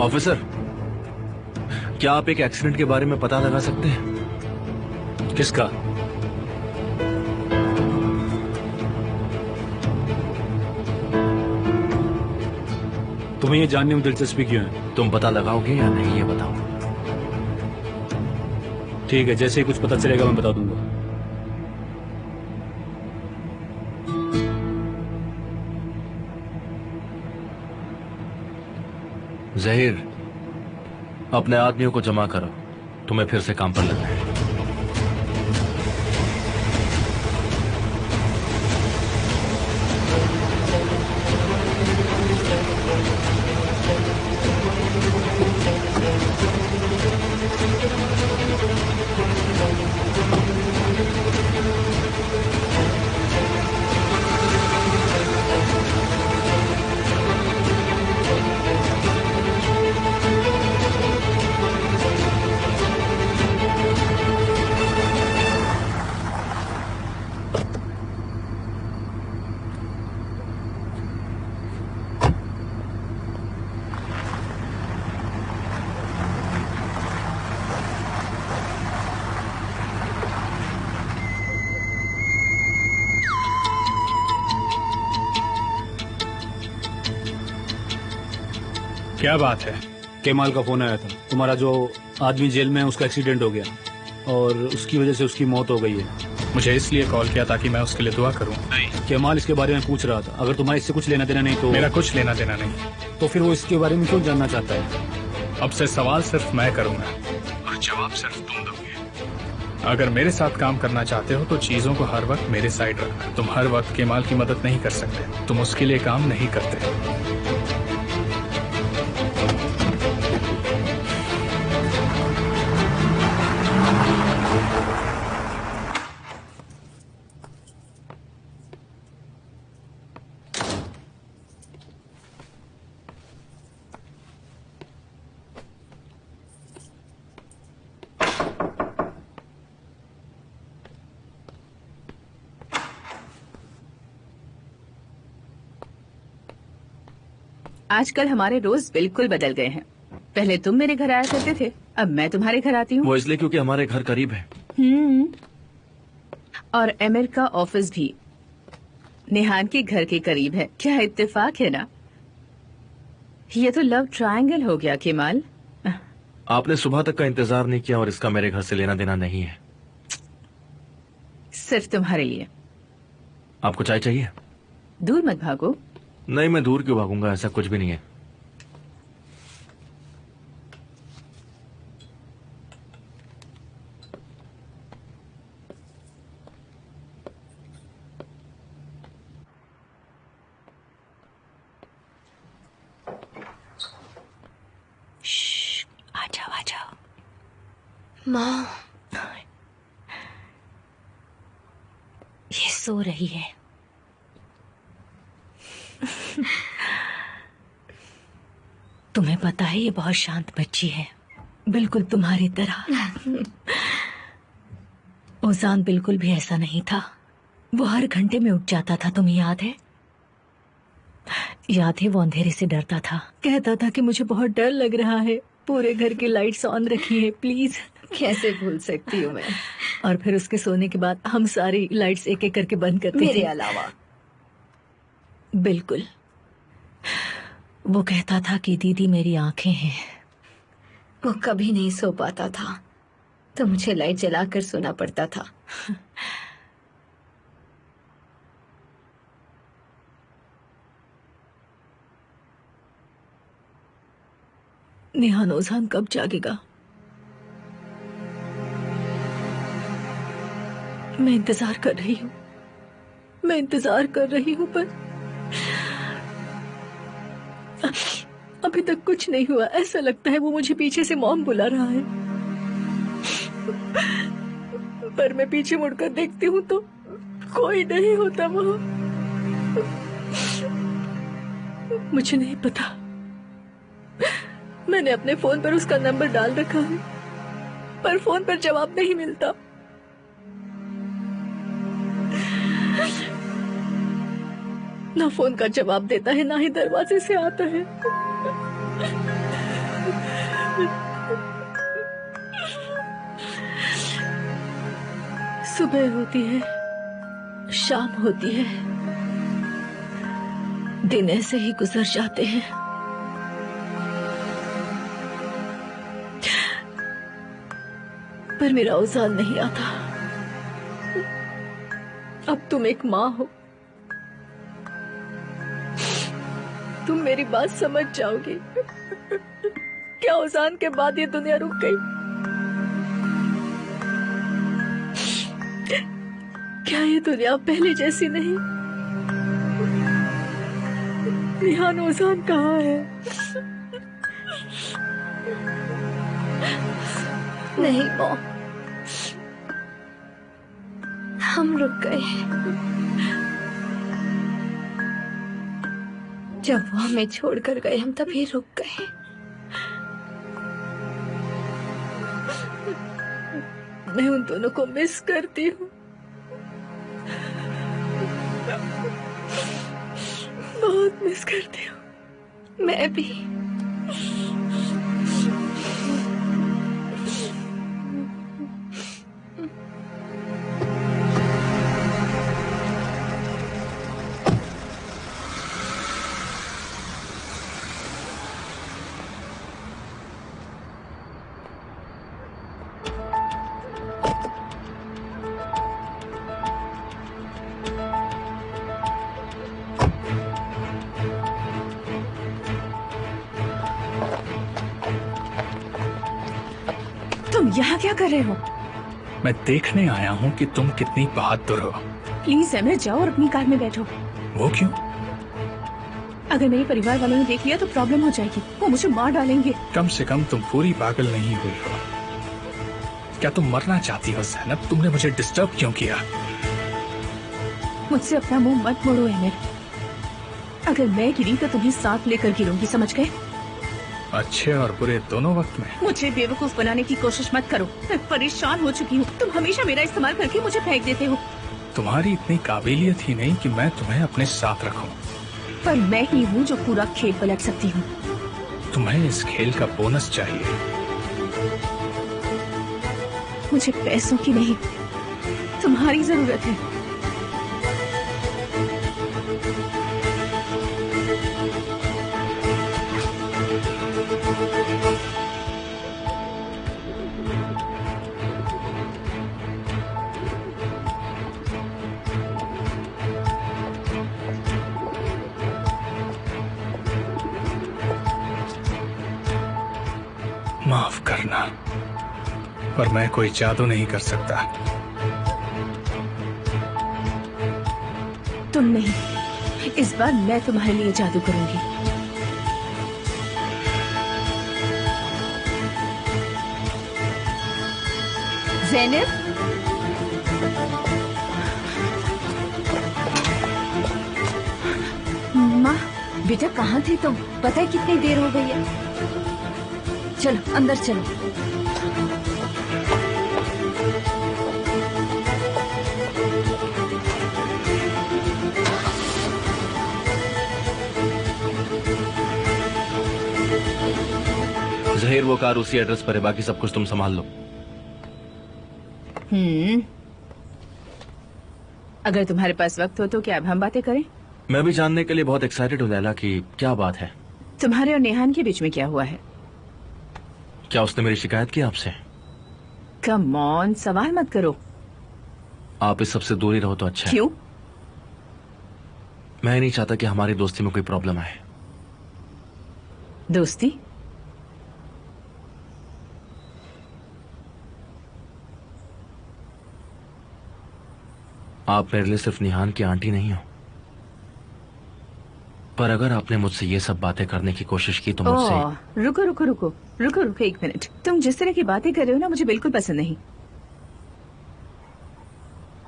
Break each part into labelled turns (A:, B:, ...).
A: Officer, क्या आप एक एक्सीडेंट के बारे में पता लगा सकते हैं?
B: किसका? तुम्हें ये जानने में दिलचस्पी क्यों है?
A: तुम पता लगाओगे या नहीं ये बताओ।
B: ठीक है, जैसे ही कुछ पता चलेगा मैं बता दूंगा।
A: जहीर, अपने आदमियों को जमा करो, तुम्हें फिर से काम पर लगना है।
C: क्या बात है?
B: केमाल का फोन आया था। तुम्हारा जो आदमी जेल में है उसका एक्सीडेंट हो गया और उसकी वजह से उसकी मौत हो गई है।
C: मुझे इसलिए कॉल किया ताकि मैं उसके लिए दुआ करूं।
B: नहीं, केमाल इसके बारे में पूछ रहा था। अगर तुम्हारा इससे कुछ लेना देना नहीं तो?
C: मेरा कुछ लेना देना नहीं।
B: तो फिर वो इसके बारे में क्यों जानना चाहता है?
C: अब से सवाल सिर्फ मैं करूंगा और जवाब सिर्फ तुम दोगे। अगर मेरे साथ काम करना चाहते हो तो चीजों को हर वक्त मेरे साइड रखना। तुम हर वक्त केमाल की मदद नहीं कर सकते, तुम उसके लिए काम नहीं करते।
D: आजकल हमारे रोज बिल्कुल बदल गए हैं। पहले तुम मेरे घर आया करते थे, अब मैं तुम्हारे घर आती हूँ।
A: वो इसलिए क्योंकि हमारे घर करीब है।
D: और एमिर का ऑफिस भी नेहान के घर के करीब है। क्या इत्तेफाक है ना? ये तो लव ट्रायंगल हो गया केमाल।
A: आपने सुबह तक का इंतजार नहीं किया और इसका मेरे घर से लेना देना नहीं है।
D: सिर्फ तुम्हारे लिए।
A: आपको चाय चाहिए?
D: दूर मत भागो।
A: नहीं, मैं दूर क्यों भागूंगा, ऐसा कुछ भी नहीं है।
D: आ जाओ आ जाओ।
E: माँ,
D: ये सो रही है। तुम्हें पता है ये बहुत शांत बच्ची है, बिल्कुल तुम्हारी तरह। ओजान बिल्कुल भी ऐसा नहीं था। वो हर घंटे में उठ जाता था, तुम्हें याद है? याद है, वो अंधेरे से डरता था। कहता था कि मुझे बहुत डर लग रहा है, पूरे घर की लाइट्स ऑन रखी है प्लीज।
E: कैसे भूल सकती हूँ मैं।
D: और फिर उसके सोने के बाद हम सारी लाइट्स एक एक करके बंद करते थे,
E: मेरे अलावा।
D: बिल्कुल। वो कहता था कि दीदी मेरी आंखें हैं।
E: वो कभी नहीं सो पाता था तो मुझे लाइट जलाकर सोना पड़ता था।
D: नेहान ओजान कब जागेगा? मैं इंतजार कर रही हूँ, मैं इंतजार कर रही हूँ, पर अभी तक कुछ नहीं हुआ। ऐसा लगता है वो मुझे पीछे से मॉम बुला रहा है, पर मैं पीछे मुड़कर देखती हूँ तो कोई नहीं होता वहाँ। मुझे नहीं पता, मैंने अपने फोन पर उसका नंबर डाल रखा है, पर फोन पर जवाब नहीं मिलता। ना फोन का जवाब देता है, ना ही दरवाजे से आता है।
E: सुबह होती है, शाम होती है, दिन ऐसे ही गुजर जाते हैं। पर मेरा औजान नहीं आता। अब तुम एक माँ हो, तुम मेरी बात समझ जाओगी। क्या औजान के बाद ये दुनिया रुक गई? क्या ये दुनिया पहले जैसी नहीं? निहान औजान कहाँ है? नहीं मॉम, हम रुक गए। जब वो हमें छोड़कर गए हम तभी रुक गए। मैं उन दोनों को मिस करती हूँ, बहुत मिस करती हूँ। मैं भी।
D: तुम यहाँ क्या कर रहे हो?
C: मैं देखने आया हूँ कि तुम कितनी बहादुर हो।
D: प्लीज एमिर, जाओ और अपनी कार में बैठो।
C: वो क्यों?
D: अगर मेरे परिवार वालों ने देख लिया तो प्रॉब्लम हो जाएगी, वो मुझे मार डालेंगे।
C: कम से कम तुम पूरी पागल नहीं हुई हो। क्या तुम मरना चाहती हो ज़ैनब? तुमने मुझे डिस्टर्ब क्यों किया?
D: मुझसे अपना मुंह मत मोड़ो एमिर। अगर मैं गिरी तो तुम्हें साथ लेकर गिरूंगी, समझ गए?
C: अच्छे और बुरे दोनों वक्त में।
D: मुझे बेवकूफ बनाने की कोशिश मत करो, मैं परेशान हो चुकी हूँ। तुम हमेशा मेरा इस्तेमाल करके मुझे फेंक देते हो।
C: तुम्हारी इतनी काबिलियत ही नहीं कि मैं तुम्हें अपने साथ रखूं।
D: पर मैं ही हूँ जो पूरा खेल पलट सकती हूँ।
C: तुम्हें इस खेल का बोनस चाहिए।
D: मुझे पैसों की नहीं, तुम्हारी जरूरत है।
C: माफ करना, पर मैं कोई जादू नहीं कर सकता।
D: तुम नहीं, इस बार मैं तुम्हारे लिए जादू करूंगी। ज़ैनब,
E: माँ, बेटा कहाँ थे तुम? पता है कितनी देर हो गई है? चलो अंदर चलो।
A: जहीर, वो कार उसी एड्रेस पर है, बाकी सब कुछ तुम संभाल लो।
D: अगर तुम्हारे पास वक्त हो तो क्या अब हम बातें करें?
A: मैं भी जानने के लिए बहुत एक्साइटेड हूँ लैला कि क्या बात है।
D: तुम्हारे और नेहान के बीच में क्या हुआ है?
A: क्या उसने मेरी शिकायत की आपसे?
D: कम ऑन, सवाल मत करो।
A: आप इस सबसे दूर ही रहो तो अच्छा है।
D: क्यों?
A: मैं नहीं चाहता कि हमारी दोस्ती में कोई प्रॉब्लम आए।
D: दोस्ती?
A: आप मेरे लिए सिर्फ निहान की आंटी नहीं हो, पर अगर आपने मुझसे ये सब बातें करने की कोशिश की तो मुझसे।
D: रुको रुको रुको रुको रुको एक मिनट। तुम जिस तरह की बातें कर रहे हो ना, मुझे बिल्कुल पसंद नहीं।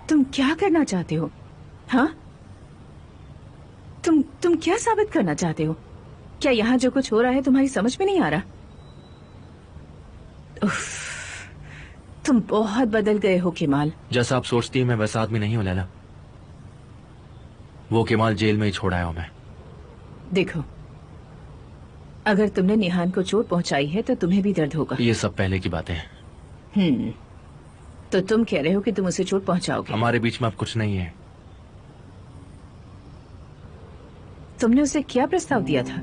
D: तुम क्या करना चाहते हो? हाँ, तुम क्या साबित करना चाहते हो? क्या यहाँ जो कुछ हो रहा है तुम्हारी समझ में नहीं आ रहा? उफ, तुम बहुत बदल गए हो केमाल।
A: जैसा आप सोचती हैं मैं वैसा आदमी नहीं हूं लैला। वो केमाल जेल में ही छोड़ आया हूं मैं।
D: देखो, अगर तुमने निहान को चोट पहुंचाई है तो तुम्हें भी दर्द होगा।
A: ये सब पहले की बातें हैं।
D: तो तुम कह रहे हो कि तुम उसे चोट पहुंचाओगे?
A: हमारे बीच में अब कुछ नहीं है।
D: तुमने उसे क्या प्रस्ताव दिया था?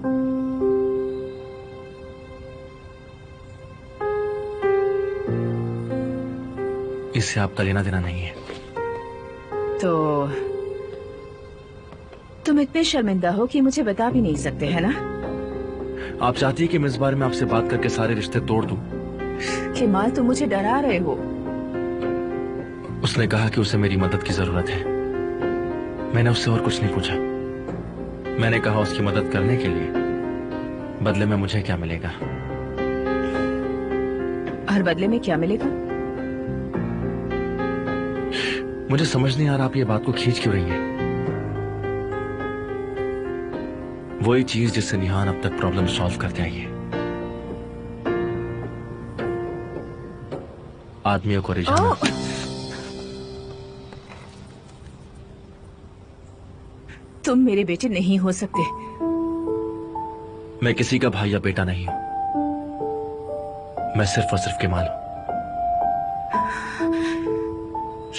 A: इससे आपका लेना देना नहीं है।
D: तो तुम इतने शर्मिंदा हो कि मुझे बता भी नहीं सकते, है ना?
A: आप चाहती है कि मैं इस बारे में आपसे बात करके सारे रिश्ते तोड़ दूं?
D: केमाल, तुम मुझे डरा रहे हो।
A: उसने कहा कि उसे मेरी मदद की जरूरत है। मैंने उससे और कुछ नहीं पूछा। मैंने कहा उसकी मदद करने के लिए बदले में मुझे क्या मिलेगा।
D: और बदले में क्या मिलेगा?
A: मुझे समझ नहीं आ रहा आप ये बात को खींच क्यों रही हैं। वही चीज जिससे निहान अब तक प्रॉब्लम सॉल्व करते आई है। आदमियों को रिझाना।
D: तुम मेरे बेटे नहीं हो सकते।
A: मैं किसी का भाई या बेटा नहीं हूं। मैं सिर्फ और सिर्फ केमाल हूं।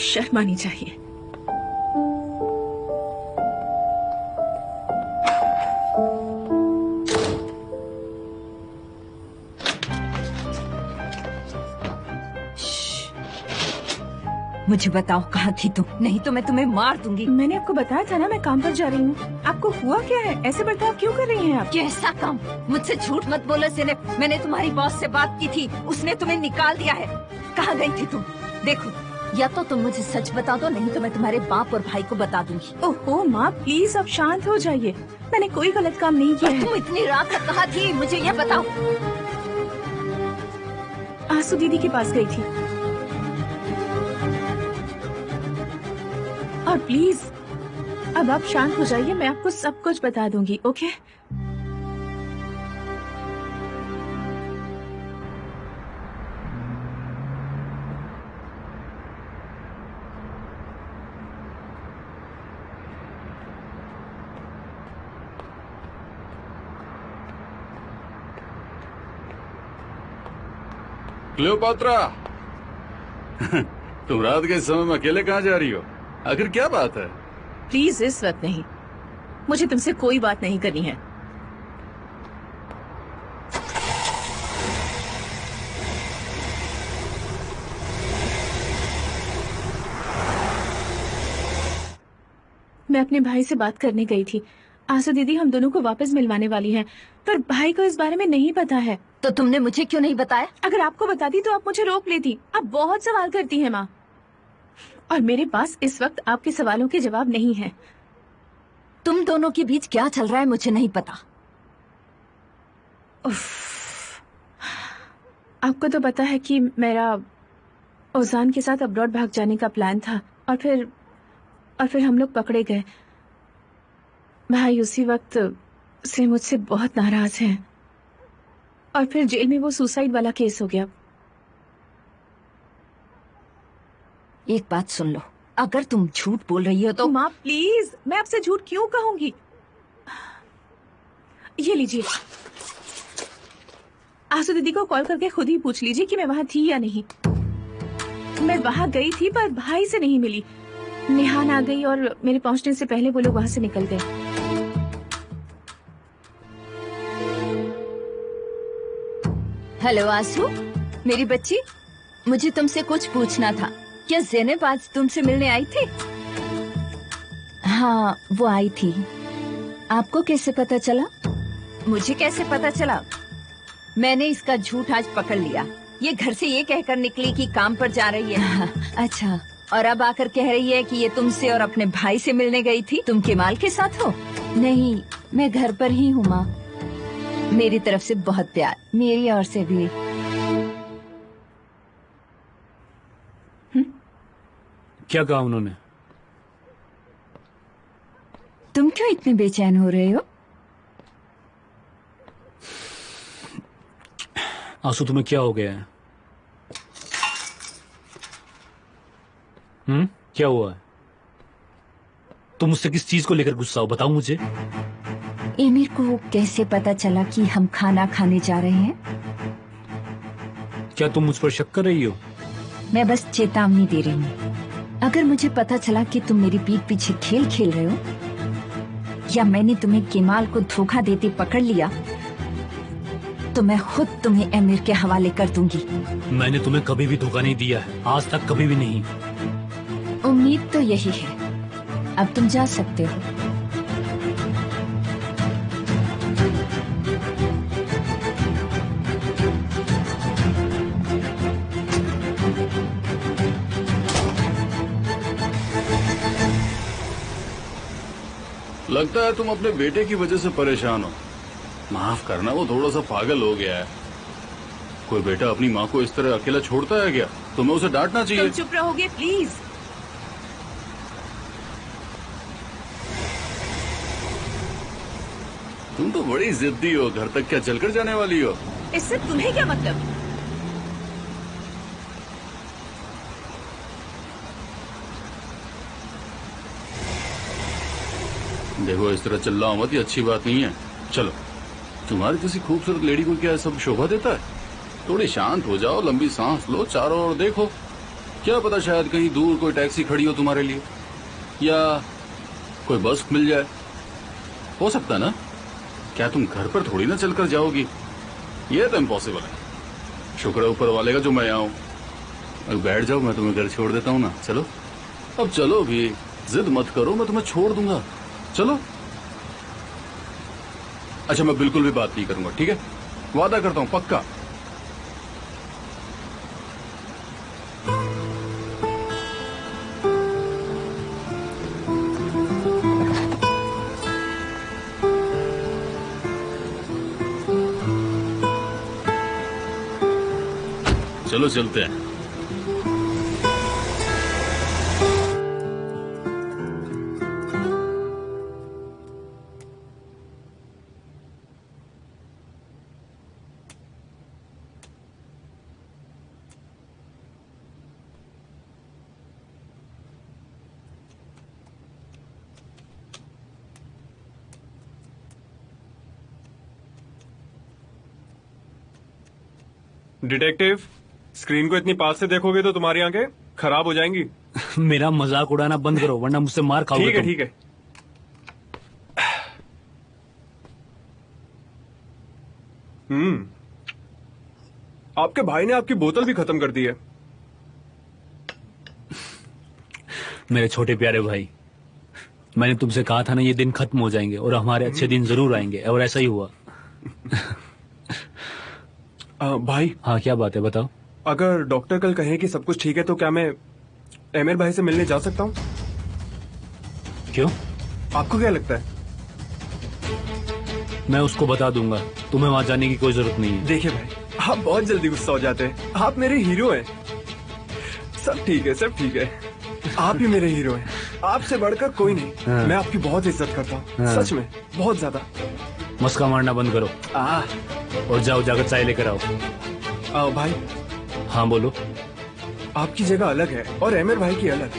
D: शर्म आनी चाहिए।
F: मुझे बताओ कहाँ थी तुम, नहीं तो मैं तुम्हें मार दूंगी।
D: मैंने आपको बताया था ना मैं काम पर जा रही हूँ। आपको हुआ क्या है? ऐसे बर्ताव क्यों कर रही हैं आप?
F: कैसा काम? मुझसे झूठ मत बोलो ज़ेनब, मैंने तुम्हारी बॉस से बात की थी, उसने तुम्हें निकाल दिया है। कहाँ गई थी तुम? देखो, या तो तुम मुझे सच बता दो, नहीं तो मैं तुम्हारे बाप और भाई को बता दूंगी।
D: ओहो माँ, प्लीज अब शांत हो जाइए। मैंने कोई गलत काम नहीं किया है।
F: तुम इतनी रात तक कहाँ थी, मुझे ये बताओ।
D: आंसू दीदी के पास गई थी। और प्लीज अब आप शांत हो जाइए, मैं आपको सब कुछ बता दूंगी, ओके?
G: क्लियोपात्रा, तुम रात के समय में अकेले कहाँ जा रही हो? आखिर क्या बात है?
D: प्लीज इस वक्त नहीं, मुझे तुमसे कोई बात नहीं करनी है। मैं अपने भाई से बात करने गई थी। आंसू दीदी हम दोनों को वापस मिलवाने वाली हैं, पर भाई को इस बारे में नहीं पता है।
F: तो तुमने मुझे क्यों नहीं बताया?
D: अगर आपको बताती तो आप मुझे रोक लेती। आप बहुत सवाल करती हैं माँ, और मेरे पास इस वक्त आपके सवालों के जवाब नहीं है।
F: तुम दोनों के बीच क्या चल रहा है मुझे नहीं पता।
D: आपको तो पता है कि मेरा ओजान के साथ अब्रॉड भाग जाने का प्लान था, और फिर हम लोग पकड़े गए। भाई उसी वक्त से मुझसे बहुत नाराज हैं, और फिर जेल में वो सुसाइड वाला केस हो गया।
F: एक बात सुन लो, अगर तुम झूठ बोल रही हो तो
D: माँ प्लीज, मैं आपसे झूठ क्यों कहूंगी? ये लीजिए, आंसू दीदी को कॉल करके खुद ही पूछ लीजिए कि मैं वहाँ थी या नहीं। मैं वहाँ गई थी पर भाई से नहीं मिली। निहान आ गई और मेरे पहुंचने से पहले वो लोग वहाँ से निकल गए।
F: हेलो आंसू, मेरी बच्ची, मुझे तुमसे कुछ पूछना था। क्या ज़ेनब आज तुमसे मिलने आई थी? हाँ, वो आई थी। आपको कैसे पता चला? मुझे कैसे पता चला? मैंने इसका झूठ आज पकड़ लिया। ये घर से ये कहकर निकली कि काम पर जा रही है। अच्छा, और अब आकर कह रही है कि ये तुमसे और अपने भाई से मिलने गई थी। तुम केमाल के साथ हो? नहीं, मैं घर पर ही हूँ माँ। मेरी तरफ से बहुत प्यार, मेरी ओर से भी।
B: क्या कहा उन्होंने?
F: तुम क्यों इतने बेचैन हो रहे हो?
B: आंसू, तुम्हें क्या हो गया है? क्या हुआ है? तुम मुझसे किस चीज को लेकर गुस्सा हो? बताओ मुझे।
F: एमिर को कैसे पता चला कि हम खाना खाने जा रहे हैं?
B: क्या तुम मुझ पर शक कर रही हो?
F: मैं बस चेतावनी दे रही हूँ। अगर मुझे पता चला कि तुम मेरी पीठ पीछे खेल खेल रहे हो या मैंने तुम्हें केमाल को धोखा देते पकड़ लिया तो मैं खुद तुम्हें एमिर के हवाले कर दूंगी।
B: मैंने तुम्हें कभी भी धोखा नहीं दिया है, आज तक कभी भी नहीं।
F: उम्मीद तो यही है। अब तुम जा सकते हो।
G: लगता है तुम अपने बेटे की वजह से परेशान हो। माफ करना, वो थोड़ा सा पागल हो गया है। कोई बेटा अपनी माँ को इस तरह अकेला छोड़ता है क्या? तुम्हें उसे डांटना चाहिए।
F: तुम चुप रहोगे प्लीज?
G: तुम तो बड़ी जिद्दी हो। घर तक क्या चलकर जाने वाली हो?
F: इससे तुम्हें क्या मतलब?
G: देखो, इस तरह चिल्लाओ मत, ये अच्छी बात नहीं है। चलो, तुम्हारी जैसी खूबसूरत लेडी को क्या सब शोभा देता है? थोड़ी शांत हो जाओ, लंबी सांस लो, चारों ओर देखो। क्या पता शायद कहीं दूर कोई टैक्सी खड़ी हो तुम्हारे लिए, या कोई बस मिल जाए। हो सकता ना? क्या तुम घर पर थोड़ी ना चलकर जाओगी? ये तो इम्पॉसिबल है। शुक्र है ऊपर वाले का जो मैं आऊं। अब बैठ जाओ, मैं तुम्हें घर छोड़ देता हूँ ना। चलो, अब चलो भी, जिद मत करो, मैं तुम्हें छोड़ दूंगा। चलो। अच्छा, मैं बिल्कुल भी बात नहीं करूंगा, ठीक है? वादा करता हूं, पक्का। चलो चलते हैं।
H: डिटेक्टिव, स्क्रीन को इतनी पास से देखोगे तो तुम्हारी आंखें खराब हो जाएंगी।
B: मेरा मजाक उड़ाना बंद करो वरना मुझसे मार खाओगे।
H: ठीक है,
B: तुम।
H: ठीक है। आपके भाई ने आपकी बोतल भी खत्म कर दी है।
B: मेरे छोटे प्यारे भाई, मैंने तुमसे कहा था ना ये दिन खत्म हो जाएंगे और हमारे अच्छे दिन जरूर आएंगे, और ऐसा ही हुआ।
H: भाई।
B: हाँ, क्या बात है, बताओ।
H: अगर डॉक्टर कल कहे कि सब कुछ ठीक है तो क्या मैं एमिर भाई से मिलने जा सकता हूँ?
B: क्यों?
H: आपको क्या लगता है?
B: मैं उसको बता दूंगा, तुम्हें वहां जाने की कोई जरूरत नहीं है।
H: देखिए भाई, आप बहुत जल्दी गुस्सा हो जाते हैं। आप मेरे हीरो हैं। सब ठीक है, सब ठीक है। आप ही मेरे हीरो हैं। आपसे बढ़कर कोई नहीं।
B: हाँ।
H: मैं आपकी बहुत इज्जत करता हूँ।
B: हाँ।
H: सच में, बहुत ज्यादा।
B: मस्का मारना बंद करो और जाओ, जाकर चाय लेकर आओ।
H: भाई।
B: हाँ बोलो।
H: आपकी जगह अलग है और एमिर भाई की अलग।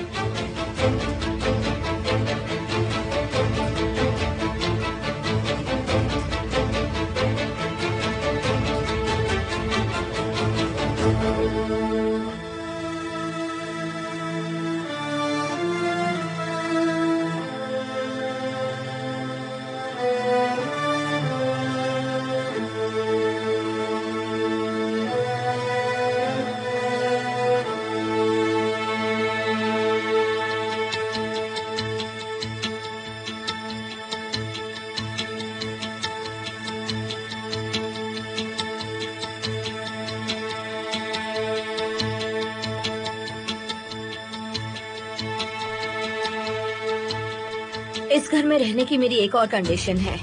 E: इस घर में रहने की मेरी एक और कंडीशन है।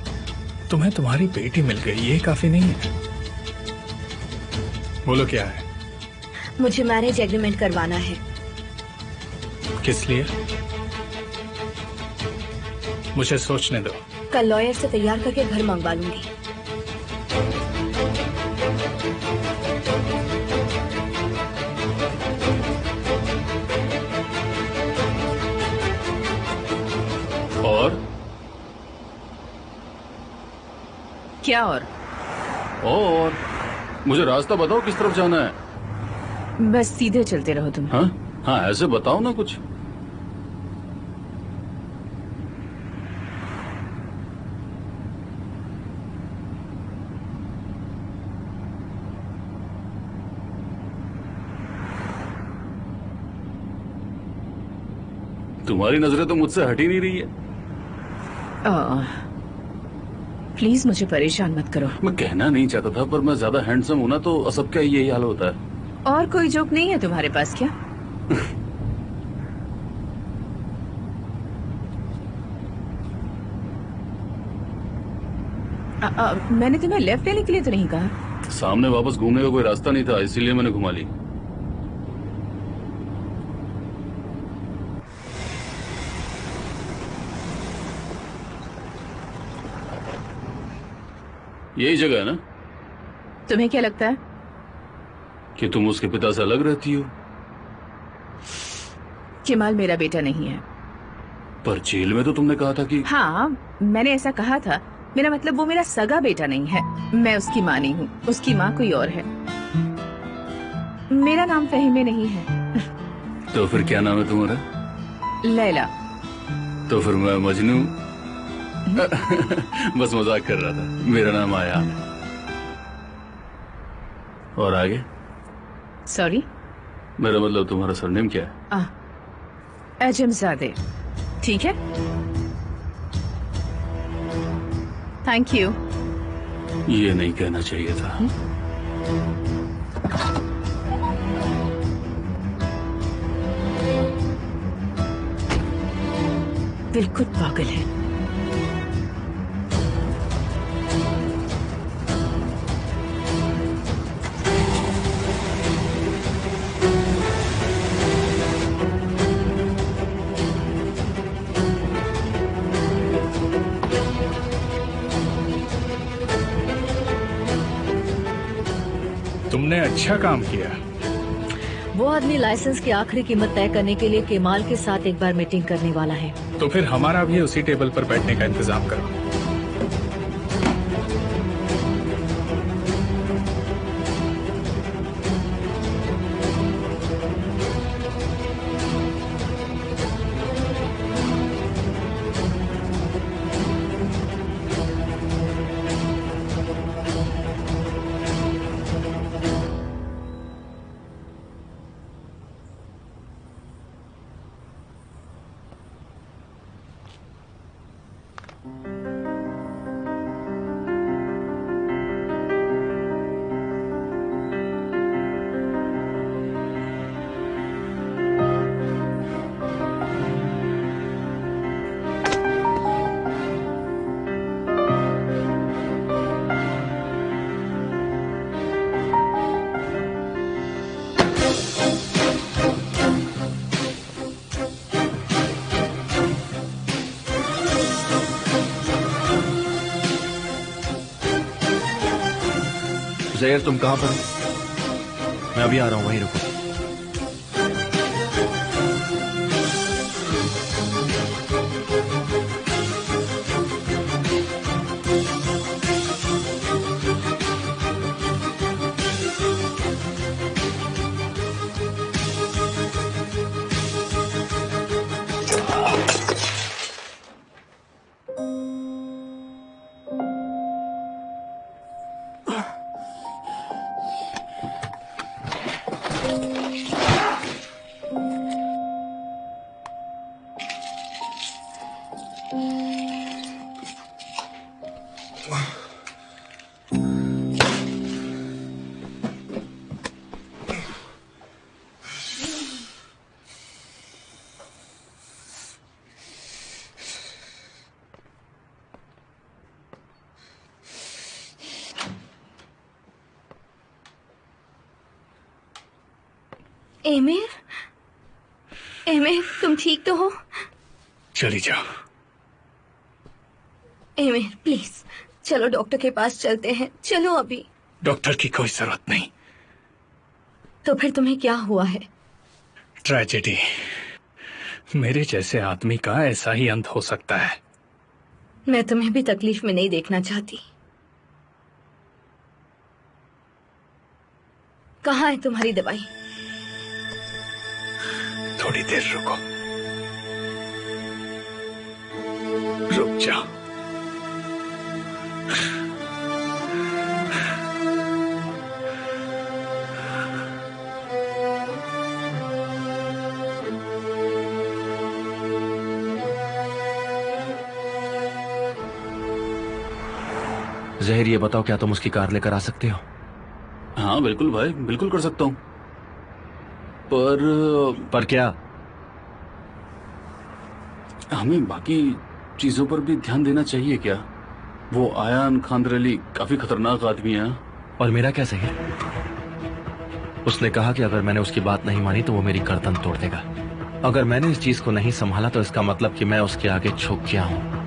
C: तुम्हें तुम्हारी बेटी मिल गई, ये काफी नहीं है। बोलो क्या है?
E: मुझे मैरिज एग्रीमेंट करवाना है।
C: किस लिए? मुझे सोचने दो।
E: कल लॉयर से तैयार करके घर मंगवा लूंगी।
G: और
D: क्या
G: और मुझे रास्ता बताओ, किस तरफ जाना है?
D: बस सीधे चलते रहो तुम।
G: हाँ हाँ, ऐसे बताओ ना कुछ। तुम्हारी नजरें तो मुझसे हट ही नहीं रही है।
D: प्लीज मुझे परेशान मत करो।
G: मैं कहना नहीं चाहता था, पर मैं ज्यादा हैंडसम हूं ना, तो सबका यही हाल होता है।
D: और कोई जोक नहीं है तुम्हारे पास क्या? मैंने तुम्हें लेफ्ट लेने के लिए तो नहीं कहा।
G: सामने वापस घूमने का कोई रास्ता नहीं था, इसीलिए मैंने घुमा ली। यही जगह है ना?
D: तुम्हें क्या लगता है?
G: कि तुम उसके पिता से अलग रहती हो।
D: केमाल मेरा बेटा नहीं है।
G: पर जेल में तो तुमने कहा था कि...
D: हाँ, मैंने ऐसा कहा था। मेरा मतलब वो मेरा सगा बेटा नहीं है। मैं उसकी माँ नहीं हूँ, उसकी माँ कोई और है। मेरा नाम फहीमे नहीं है।
G: तो फिर क्या नाम है तुम्हारा?
D: लैला।
G: तो फिर मैं मजनू। बस मजाक कर रहा था। मेरा नाम आया। और आगे?
D: सॉरी,
G: मेरा मतलब तुम्हारा सरनेम क्या है?
D: अजमजादे। ठीक है, थैंक यू।
G: ये नहीं कहना चाहिए था।
D: बिल्कुल पागल है।
C: तुमने अच्छा काम किया।
E: वो आदमी लाइसेंस की आखिरी कीमत तय करने के लिए केमाल के साथ एक बार मीटिंग करने वाला है।
C: तो फिर हमारा भी उसी टेबल पर बैठने का इंतजाम करो।
A: जहर, तुम कहाँ पर हो? मैं अभी आ रहा हूँ, वहीं रुको।
F: एमिर, एमिर, तुम ठीक तो हो?
C: चली जाओ।
F: एमिर प्लीज, चलो डॉक्टर के पास चलते हैं। चलो अभी।
C: डॉक्टर की कोई जरूरत नहीं।
F: तो फिर तुम्हें क्या हुआ है?
C: ट्रेजेडी। मेरे जैसे आदमी का ऐसा ही अंत हो सकता है।
F: मैं तुम्हें भी तकलीफ में नहीं देखना चाहती।
E: कहाँ है तुम्हारी दवाई?
C: थोड़ी देर रुको, रुक जाओ।
A: जहीर, ये बताओ, क्या तुम उसकी कार लेकर आ सकते हो?
G: हाँ बिल्कुल भाई, बिल्कुल कर सकता हूँ।
A: पर क्या?
G: हमें बाकी चीजों पर भी ध्यान देना चाहिए क्या? वो आयान खांदरली काफी खतरनाक आदमी है।
A: और मेरा क्या सही? उसने कहा कि अगर मैंने उसकी बात नहीं मानी तो वो मेरी गर्दन तोड़ देगा। अगर मैंने इस चीज को नहीं संभाला तो इसका मतलब कि मैं उसके आगे झुक गया हूं।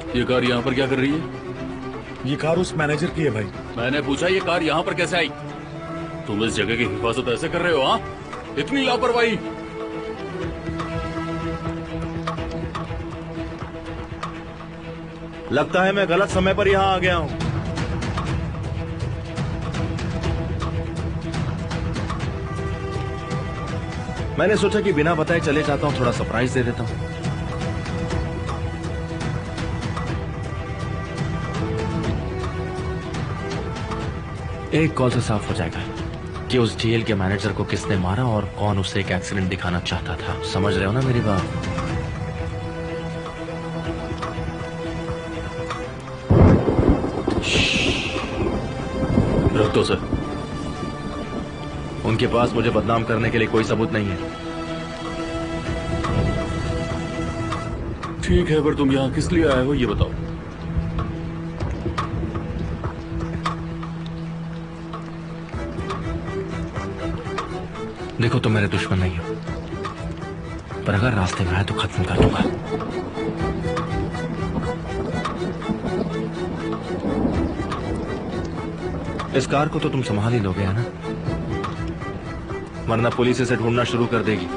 G: ये कार यहाँ पर क्या कर रही है?
I: ये कार उस मैनेजर की है भाई।
G: मैंने पूछा ये कार यहाँ पर कैसे आई? तुम इस जगह की हिफाजत ऐसे कर रहे हो? हाँ, इतनी लापरवाही।
I: लगता है मैं गलत समय पर यहाँ आ गया हूँ। मैंने सोचा कि बिना बताए चले जाता हूँ, थोड़ा सरप्राइज दे देता हूँ।
A: एक कॉल से साफ हो जाएगा कि उस जेल के मैनेजर को किसने मारा और कौन उसे एक एक्सीडेंट दिखाना चाहता था। समझ रहे हो ना मेरी बात?
G: रख दो सर।
A: उनके पास मुझे बदनाम करने के लिए कोई सबूत नहीं है।
G: ठीक है, पर तुम यहाँ किस लिए आए हो ये बताओ।
A: देखो, तुम मेरे दुश्मन नहीं हो, पर अगर रास्ते में आए तो खत्म कर दूंगा। इस कार को तो तुम संभाल ही लोगे, है ना? वरना पुलिस इसे ढूंढना शुरू कर देगी।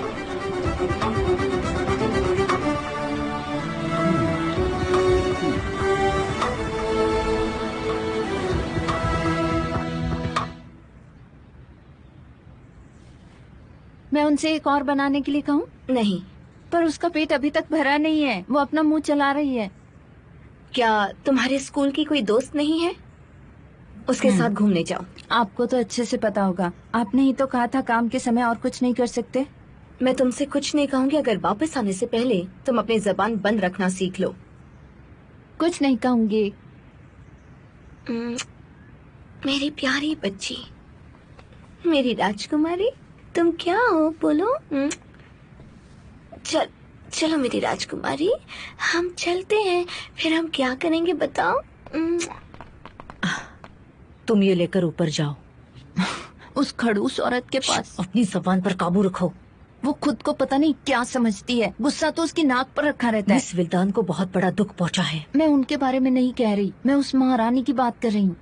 F: मैं उनसे एक और बनाने के लिए कहूँ?
E: नहीं।
F: पर उसका पेट अभी तक भरा नहीं है, वो अपना मुंह चला रही है।
E: क्या तुम्हारे स्कूल की कोई दोस्त नहीं है? उसके साथ घूमने जाओ।
F: आपको तो अच्छे से पता होगा, आपने ही तो कहा था काम के समय और कुछ नहीं कर सकते।
E: मैं तुमसे कुछ नहीं कहूँगी अगर वापस आने से पहले तुम अपनी जबान बंद रखना सीख लो।
F: कुछ नहीं कहूँगी।
E: मेरी प्यारी बच्ची, मेरी राजकुमारी, तुम क्या हो बोलो? चलो मेरी राजकुमारी, हम चलते हैं। फिर हम क्या करेंगे बताओ?
J: तुम ये लेकर ऊपर जाओ।
F: उस खड़ूस औरत के पास।
J: अपनी जबान पर काबू रखो।
F: वो खुद को पता नहीं क्या समझती है, गुस्सा तो उसकी नाक पर रखा रहता है।
J: मिस विल्दान को बहुत बड़ा दुख पहुंचा है।
F: मैं उनके बारे में नहीं कह रही, मैं उस महारानी की बात कर रही हूँ।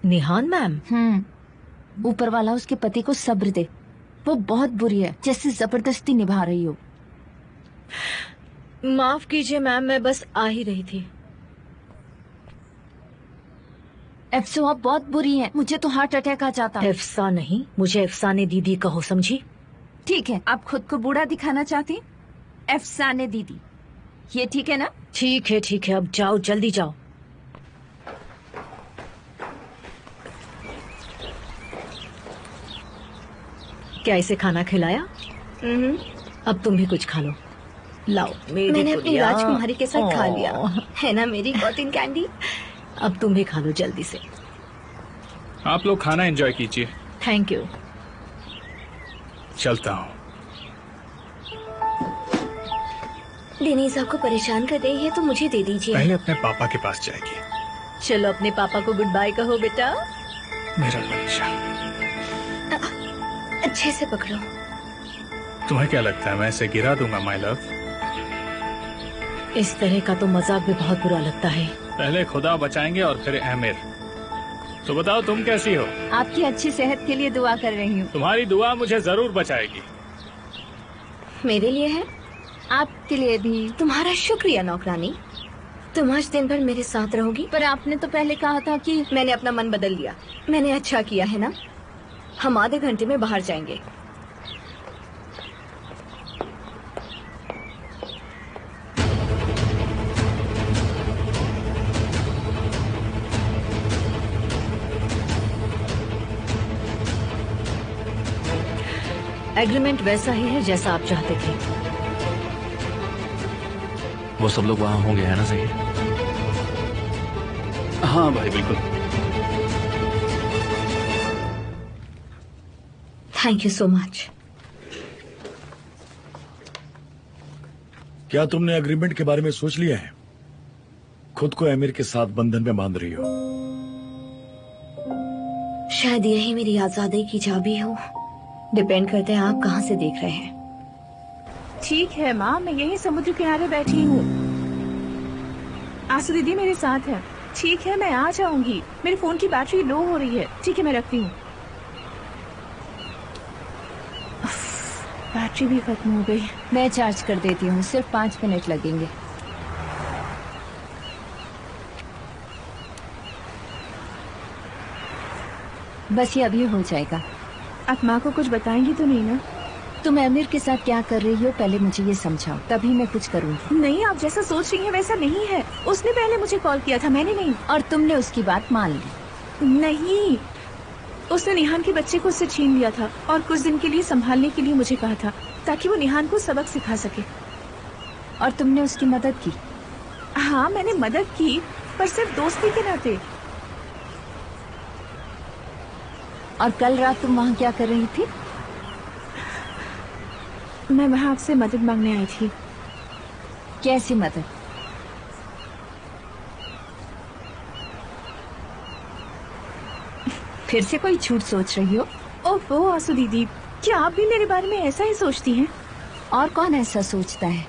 J: निहान मैम?
F: ऊपर वाला उसके पति को सब्र दे। वो बहुत बुरी है, जैसे जबरदस्ती निभा रही हो।
J: माफ कीजिए मैम, मैं बस आ ही रही थी।
F: एफसो आप बहुत बुरी हैं, मुझे तो हार्ट अटैक आ जाता।
J: एफसा नहीं, मुझे अफसाने दीदी कहो, समझी?
F: ठीक है, आप खुद को बूढ़ा दिखाना चाहती? अफसाने दीदी, ये ठीक है ना?
J: ठीक है, अब जाओ, जल्दी जाओ। क्या इसे खाना खिलाया? अब तुम भी कुछ खा लो। लाओ मेरी
E: मैंने अपनी
J: गुड़िया।
E: राजकुमारी के साथ खा लिया है ना मेरी कॉटन कैंडी।
J: अब तुम भी खा लो जल्दी से।
C: आप लोग खाना एंजॉय कीजिए।
J: Thank you.
C: चलता हूँ।
E: डेनीज आपको परेशान कर रही है तो मुझे दे दीजिए।
C: पहले अपने पापा के पास जाएगी।
J: चलो अपने पापा को गुड बाय कहो बेटा।
C: मेरा मनीषा,
E: अच्छे से पकड़ो।
C: तुम्हें क्या लगता है मैं इसे गिरा दूंगा माय लव?
J: इस तरह का तो मजाक भी बहुत बुरा लगता है।
C: पहले खुदा बचाएंगे और फिर आमिर। तो बताओ तुम कैसी हो?
F: आपकी अच्छी सेहत के लिए दुआ कर रही हूँ।
C: तुम्हारी दुआ मुझे जरूर बचाएगी।
E: मेरे लिए है?
F: आपके लिए भी।
E: तुम्हारा शुक्रिया नौकरानी। तुम आज दिन भर मेरे साथ रहोगी?
F: पर आपने तो पहले कहा था कि।
E: मैंने अपना मन बदल लिया। मैंने अच्छा किया है ना। हम आधे घंटे में बाहर जाएंगे।
J: एग्रीमेंट वैसा ही है जैसा आप चाहते थे।
A: वो सब लोग वहां होंगे, है ना? सही।
G: हाँ भाई, बिल्कुल।
E: Thank you so much.
K: क्या तुमने एग्रीमेंट के बारे में सोच लिया है? खुद को आमिर के साथ बंधन में बांध रही हो।
E: शायद यही मेरी आजादी की चाबी हो। डिपेंड करते हैं आप कहाँ से देख रहे हैं।
D: ठीक है माँ, मैं यही समुद्र किनारे बैठी हूँ। आंसू दीदी मेरे साथ है। ठीक है, मैं आ जाऊंगी। मेरे फोन की बैटरी लो हो रही है। ठीक है, मैं रखती हूँ। बैटरी भी खत्म हो गई।
F: मैं चार्ज कर देती हूँ, सिर्फ 5 मिनट लगेंगे। बस ये अभी हो जाएगा।
D: आप माँ को कुछ बताएंगी तो नहीं ना?
F: तुम आमिर के साथ क्या कर रही हो पहले मुझे ये समझाओ, तभी मैं कुछ करूँगी।
D: नहीं, आप जैसा सोच रही हैं वैसा नहीं है। उसने पहले मुझे कॉल किया था, मैंने नहीं।
F: और तुमने उसकी बात मान ली?
D: नहीं, उसने निहान के बच्चे को उससे छीन लिया था और कुछ दिन के लिए संभालने के लिए मुझे कहा था, ताकि वो निहान को सबक सिखा सके।
F: और तुमने उसकी मदद की?
D: हाँ, मैंने मदद की, पर सिर्फ दोस्ती के नाते।
F: और कल रात तुम वहाँ क्या कर रही थी?
D: मैं वहाँ आपसे मदद मांगने आई थी।
F: कैसी मदद? फिर से कोई झूठ सोच रही हो?
D: ओफो आंसू दीदी, क्या आप भी मेरे बारे में ऐसा ही सोचती हैं?
F: और कौन ऐसा सोचता है?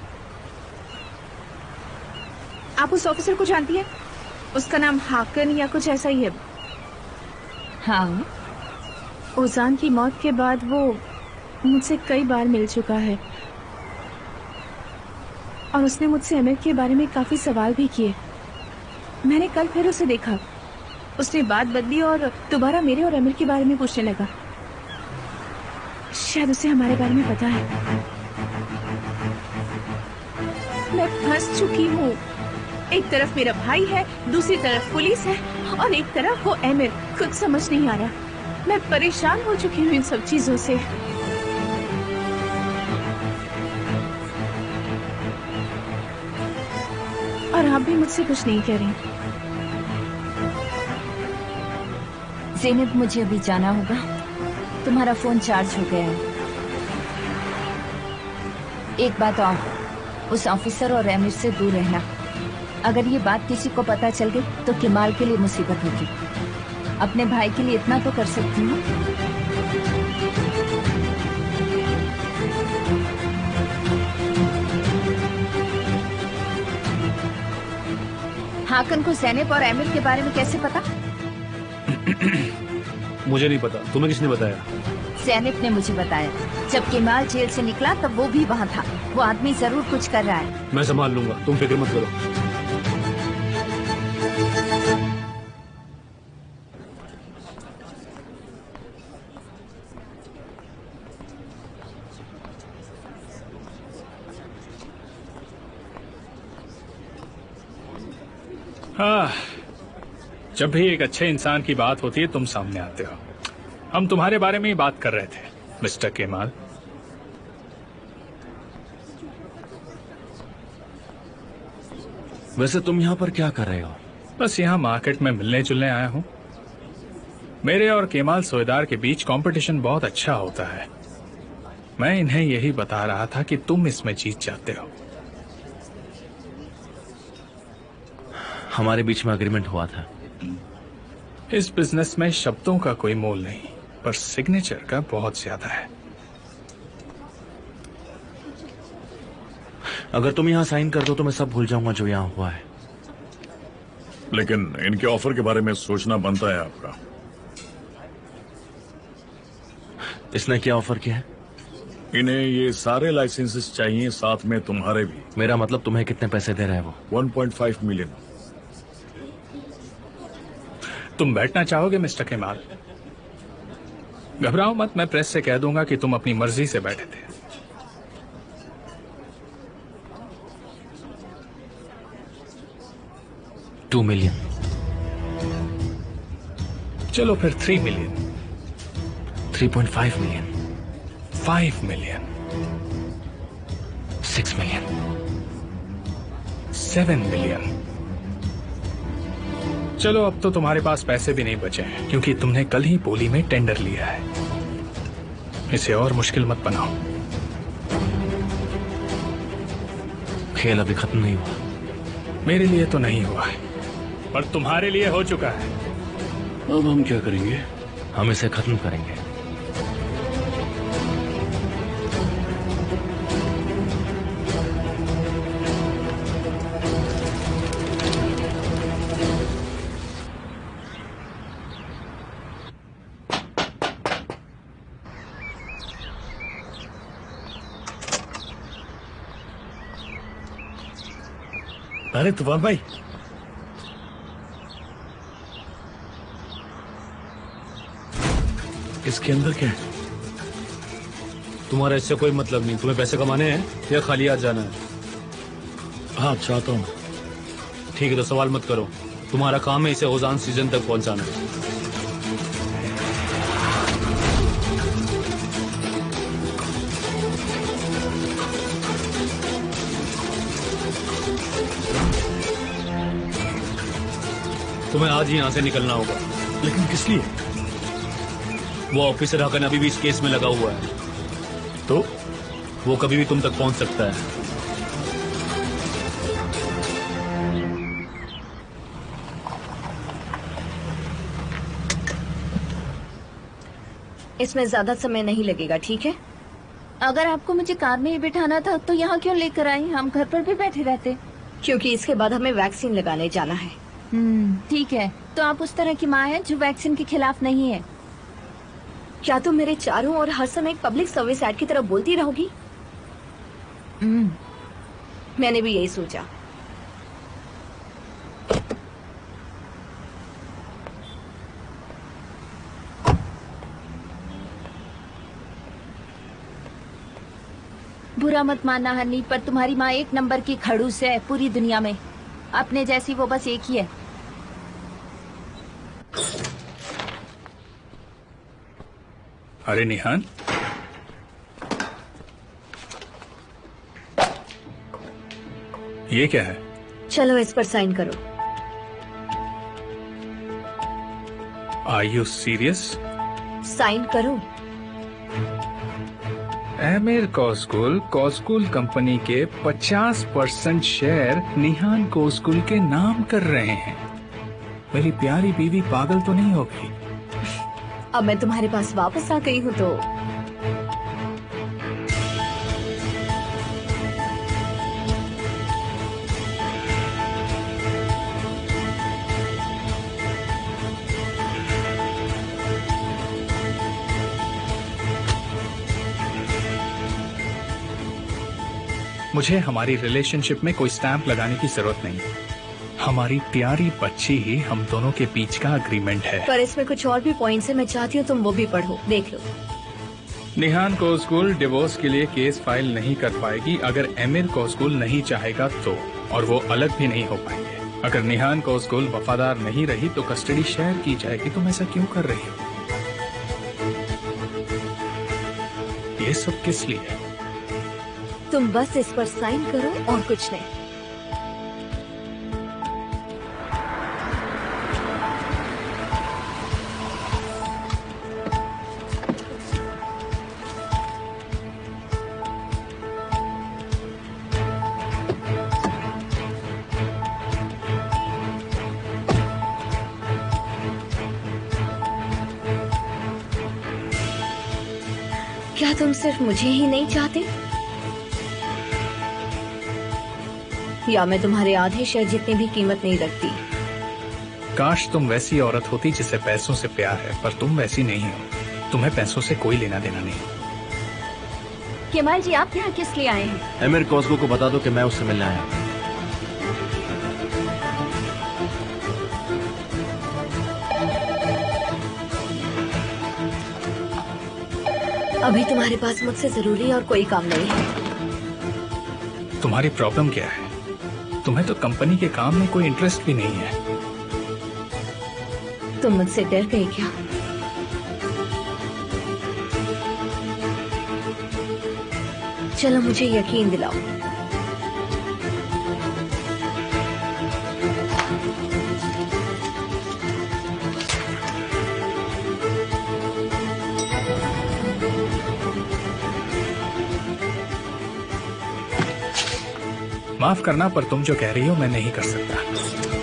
D: आप उस ऑफिसर को जानती हैं? उसका नाम हाकन या कुछ ऐसा ही है।
F: हाँ।
D: ओजान की मौत के बाद वो मुझसे कई बार मिल चुका है और उसने मुझसे अमीर के बारे में काफी सवाल भी किए। मैंने कल फिर उसे देखा। उसने बात बदली और दोबारा मेरे और अमीर के बारे में पूछने लगा। शायद उसे हमारे बारे में पता है। मैं फंस चुकी हूँ। एक तरफ मेरा भाई है, दूसरी तरफ पुलिस है और एक तरफ वो अमीर। कुछ समझ नहीं आ रहा। मैं परेशान हो चुकी हूँ इन सब चीजों से। और आप भी मुझसे कुछ नहीं कह रही।
F: ज़ैनब, मुझे अभी जाना होगा। तुम्हारा फोन चार्ज हो गया है। एक बात और, उस ऑफिसर और आमिर से दूर रहना। अगर ये बात किसी को पता चल गई तो केमाल के लिए मुसीबत होगी। अपने भाई के लिए इतना तो कर सकती हूँ। हाकन को ज़ैनब और आमिर के बारे में कैसे पता?
B: मुझे नहीं पता। तुम्हें किसने बताया?
F: ज़ैनब ने मुझे बताया। जब केमाल जेल से निकला तब वो भी वहाँ था। वो आदमी जरूर कुछ कर रहा है।
B: मैं संभाल लूंगा, तुम फिक्र मत करो।
C: हाँ, जब भी एक अच्छे इंसान की बात होती है तुम सामने आते हो। हम तुम्हारे बारे में ही बात कर रहे थे मिस्टर केमाल।
A: वैसे तुम यहाँ पर क्या कर रहे हो?
C: बस यहाँ मार्केट में मिलने जुलने आया हूँ। मेरे और केमाल सोएदार के बीच कंपटीशन बहुत अच्छा होता है। मैं इन्हें यही बता रहा था कि तुम इसमें जीत जाते हो।
A: हमारे बीच में एग्रीमेंट हुआ था।
C: इस बिजनेस में शब्दों का कोई मोल नहीं, पर सिग्नेचर का बहुत ज्यादा है।
A: अगर तुम यहाँ साइन कर दो तो मैं सब भूल जाऊंगा जो यहाँ हुआ है।
K: लेकिन इनके ऑफर के बारे में सोचना बनता है आपका।
A: इसने क्या ऑफर किया है?
K: इन्हें ये सारे लाइसेंसेस चाहिए, साथ में तुम्हारे भी।
A: मेरा मतलब तुम्हें कितने पैसे दे रहा है वो?
K: 1.5 मिलियन।
C: तुम बैठना चाहोगे मिस्टर केमाल? घबराओ मत, मैं प्रेस से कह दूंगा कि तुम अपनी मर्जी से बैठे थे।
A: $2 मिलियन।
C: चलो फिर 3 million.
A: 3.5 million.
C: 5 million.
A: 6 million.
C: 7 million. चलो अब तो तुम्हारे पास पैसे भी नहीं बचे हैं, क्योंकि तुमने कल ही पोली में टेंडर लिया है। इसे और मुश्किल मत बनाओ।
A: खेल अभी खत्म नहीं हुआ।
C: मेरे लिए तो नहीं हुआ है, पर तुम्हारे लिए हो चुका है।
G: अब हम क्या करेंगे?
A: हम इसे खत्म करेंगे।
K: अरे तूफान भाई, इसके अंदर क्या है?
B: तुम्हारा इससे कोई मतलब नहीं। तुम्हें पैसे कमाने हैं या खाली हाथ जाना है?
K: हाँ, चाहता हूँ।
B: ठीक है, तो सवाल मत करो। तुम्हारा काम है इसे ओजान सीजन तक पहुंचाना। तुम्हें आज ही यहाँ से निकलना होगा।
K: लेकिन किस लिए?
B: वो ऑफिसर हकन अभी भी इस केस में लगा हुआ है,
K: तो
B: वो कभी भी तुम तक पहुंच सकता है।
F: इसमें ज्यादा समय नहीं लगेगा, ठीक है? अगर आपको मुझे कार में ही बिठाना था तो यहाँ क्यों लेकर आई? हम घर पर भी बैठे रहते। क्योंकि इसके बाद हमें वैक्सीन लगाने जाना है। ठीक है, तो आप उस तरह की माँ हैं जो वैक्सीन के खिलाफ नहीं है। क्या तुम मेरे चारों ओर हर समय एक पब्लिक सर्विस एड की तरह बोलती रहोगी? मैंने भी यही सोचा। बुरा मत मानना हनी, पर तुम्हारी माँ एक नंबर की खड़ूस है पूरी दुनिया में। अपने जैसी वो बस एक ही है।
C: अरे निहान, ये क्या है?
F: चलो इस पर साइन करो।
C: Are you serious?
F: साइन करो।
C: एमिर कोस्कुल कंपनी के 50% शेयर निहान कोस्कुल के नाम कर रहे हैं। मेरी प्यारी बीवी पागल तो नहीं होगी?
F: अब मैं तुम्हारे पास वापस आ गई हूँ तो
C: मुझे हमारी रिलेशनशिप में कोई स्टैंप लगाने की जरूरत नहीं। हमारी प्यारी बच्ची ही हम दोनों के बीच का अग्रीमेंट है।
F: पर इसमें कुछ और भी पॉइंट्स है, मैं चाहती हूँ तुम वो भी पढ़ो, देख लो।
C: निहान कोस्कुल डिवोर्स के लिए केस फाइल नहीं कर पाएगी अगर एमिर कोस्कुल नहीं चाहेगा तो, और वो अलग भी नहीं हो पाएंगे। अगर निहान कोस्कुल वफादार नहीं रही तो कस्टडी शेयर की जाएगी। तुम ऐसा क्यों कर रही हो? ये सब किस लिए?
F: तुम बस इस पर साइन करो और कुछ नहीं। क्या तुम सिर्फ मुझे ही नहीं चाहते?
J: या मैं तुम्हारे आधे शेयर जितनी भी कीमत नहीं रखती।
C: काश तुम वैसी औरत होती जिसे पैसों से प्यार है, पर तुम वैसी नहीं हो। तुम्हें पैसों से कोई लेना देना नहीं।
F: केमाल जी, आप यहाँ किस लिए आए हैं?
A: एमिर कॉस्गो को बता दो कि मैं उससे मिलने आया हूं।
J: अभी तुम्हारे पास मुझसे जरूरी और कोई काम नहीं है।
C: तुम्हारी प्रॉब्लम क्या है? तुम्हें तो कंपनी के काम में कोई इंटरेस्ट भी नहीं है।
J: तुम मुझसे डर गई क्या? चलो मुझे यकीन दिलाओ।
C: माफ करना, पर तुम जो कह रही हो मैं नहीं कर सकता।